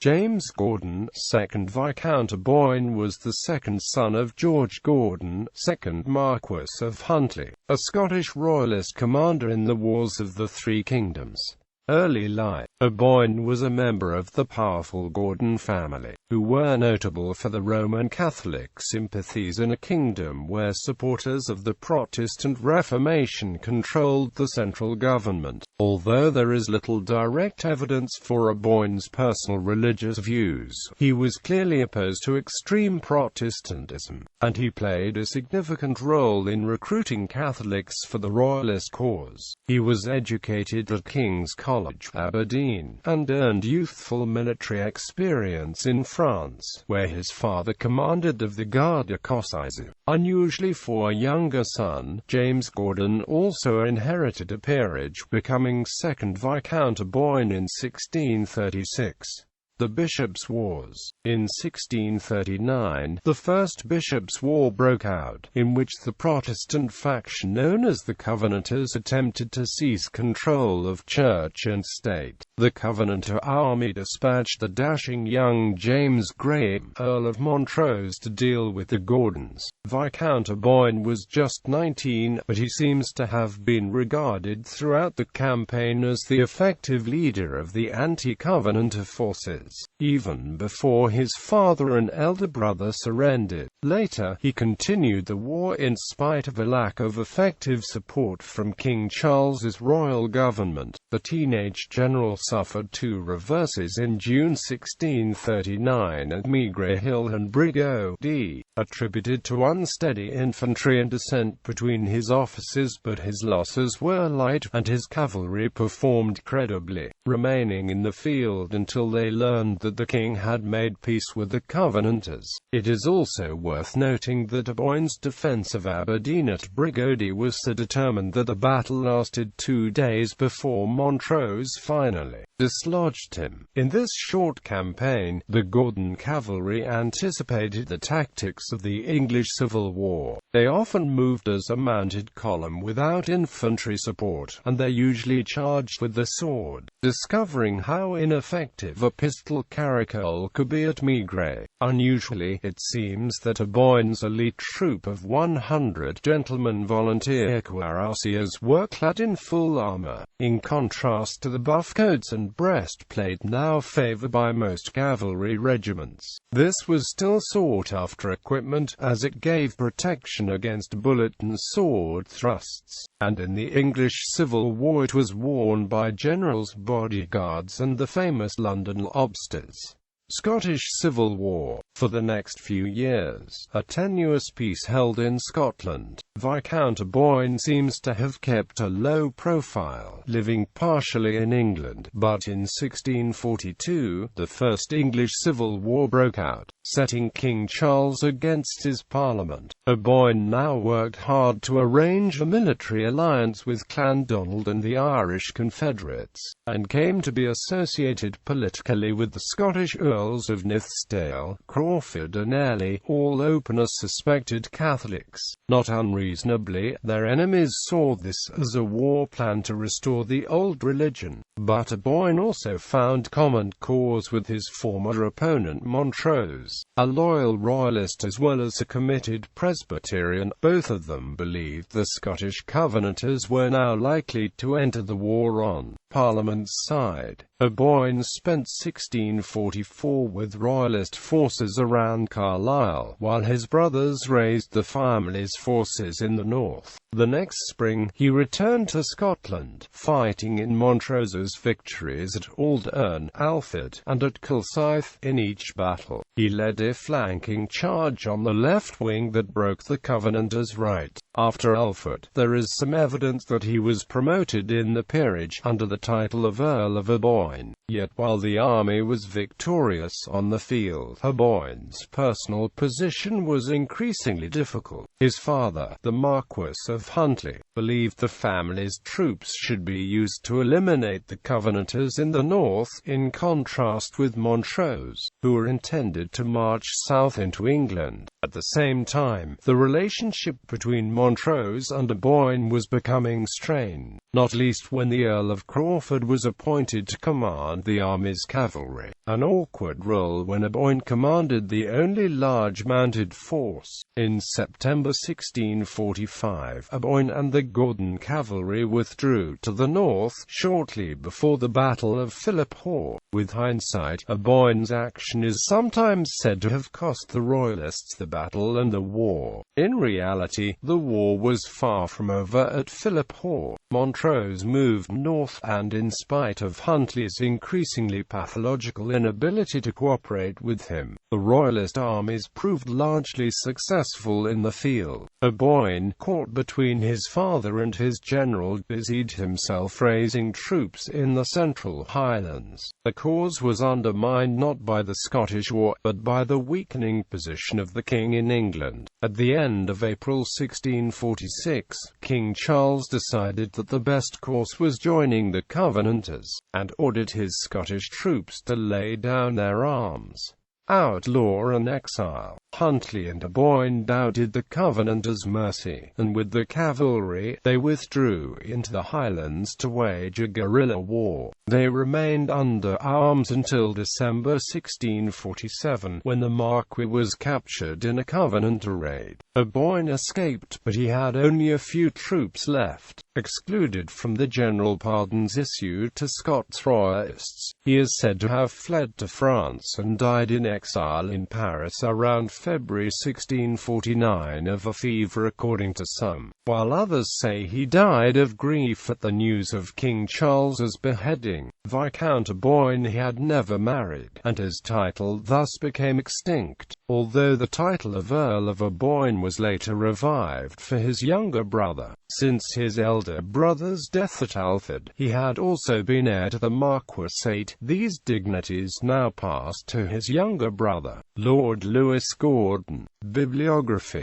James Gordon, 2nd Viscount Aboyne, was the second son of George Gordon, 2nd Marquess of Huntly, a Scottish royalist commander in the Wars of the Three Kingdoms. Early life. Aboyne was a member of the powerful Gordon family, who were notable for the Roman Catholic sympathies in a kingdom where supporters of the Protestant Reformation controlled the central government. Although there is little direct evidence for Aboyne's personal religious views, he was clearly opposed to extreme Protestantism, and he played a significant role in recruiting Catholics for the royalist cause. He was educated at King's College, Aberdeen, and earned youthful military experience in France, where his father commanded of the Garde Écossaise. Unusually for a younger son, James Gordon also inherited a peerage, becoming 2nd Viscount Aboyne in 1636. The Bishops' Wars. In 1639, the First Bishops' War broke out, in which the Protestant faction known as the Covenanters attempted to seize control of church and state. The Covenanter army dispatched the dashing young James Graham, Earl of Montrose, to deal with the Gordons. Viscount Aboyne was just 19, but he seems to have been regarded throughout the campaign as the effective leader of the anti-Covenanter forces, even before his father and elder brother surrendered. Later, he continued the war in spite of a lack of effective support from King Charles's royal government. The teenage general suffered two reverses in June 1639 at Maigret Hill and Brigot D, attributed to unsteady infantry and descent between his officers, but his losses were light, and his cavalry performed credibly, remaining in the field until they learned that the king had made peace with the Covenanters. It is also worth noting that Aboyne's defense of Aberdeen at Brigody was so determined that the battle lasted 2 days before Montrose finally dislodged him. In this short campaign, the Gordon cavalry anticipated the tactics of the English Civil War. They often moved as a mounted column without infantry support, and they usually charged with the sword. Discovering how ineffective a pistol caracole could be at Maigret, unusually, it seems that Aboyne's elite troop of 100 gentlemen volunteer cuirassiers were clad in full armor, in contrast to the buffcoats and breastplate now favored by most cavalry regiments. This was still sought-after equipment, as it gave protection against bullet and sword thrusts, and in the English Civil War it was worn by generals' bodyguards and the famous London lobsters. Scottish Civil War. For the next few years, a tenuous peace held in Scotland. Viscount Aboyne seems to have kept a low profile, living partially in England, but in 1642, the First English Civil War broke out, setting King Charles against his parliament. Aboyne now worked hard to arrange a military alliance with Clan Donald and the Irish Confederates, and came to be associated politically with the Scottish Earls of Nithsdale, Crawford and Ely, all open as suspected Catholics. Not unreasonably, their enemies saw this as a war plan to restore the old religion. But Aboyne also found common cause with his former opponent Montrose, a loyal royalist as well as a committed Presbyterian. Both of them believed the Scottish Covenanters were now likely to enter the war on Parliament's side. Aboyne spent 1644 with royalist forces around Carlisle, while his brothers raised the family's forces in the north. The next spring, he returned to Scotland, fighting in Montrose's victories at Aldern, Alford, and at Kilsyth. In each battle, he led a flanking charge on the left wing that broke the Covenanters' right. After Alford, there is some evidence that he was promoted in the peerage under the title of Earl of Aboyne. Yet while the army was victorious on the field, Aboyne's personal position was increasingly difficult. His father, the Marquess of Huntly, believed the family's troops should be used to eliminate the Covenanters in the north, in contrast with Montrose, who were intended to march south into England. At the same time, the relationship between Montrose and Aboyne was becoming strained, not least when the Earl of Crawford was appointed to command the army's cavalry, an awkward role when Aboyne commanded the only large mounted force. In September 1645, Aboyne and the Gordon cavalry withdrew to the north, shortly before the Battle of Philiphaugh. With hindsight, Aboyne's action is sometimes said to have cost the Royalists the battle and the war. In reality, the war was far from over at Philiphaugh. Montrose moved north, and in spite of Huntly's increasingly pathological inability to cooperate with him, the Royalist armies proved largely successful in the field. Aboyne, caught between his father and his general, busied himself raising troops in the Central Highlands. The cause was undermined not by the Scottish War, but by the weakening position of the King in England. At the end of April 1646, King Charles decided that the best course was joining the Covenanters, and ordered his Scottish troops to lay down their arms. Outlaw and exile, Huntly and Aboyne doubted the Covenanters' mercy, and with the cavalry, they withdrew into the Highlands to wage a guerrilla war. They remained under arms until December 1647, when the Marquess was captured in a Covenanter raid. Aboyne escaped, but he had only a few troops left. Excluded from the general pardons issued to Scots royalists, he is said to have fled to France and died in exile in Paris around February 1649 of a fever, according to some, while others say he died of grief at the news of King Charles's beheading. Viscount Aboyne had never married, and his title thus became extinct, although the title of Earl of Aboyne was later revived for his younger brother. Since his elder brother's death at Alford, he had also been heir to the Marquessate. These dignities now passed to his younger brother, Lord Lewis Gordon. Bibliography.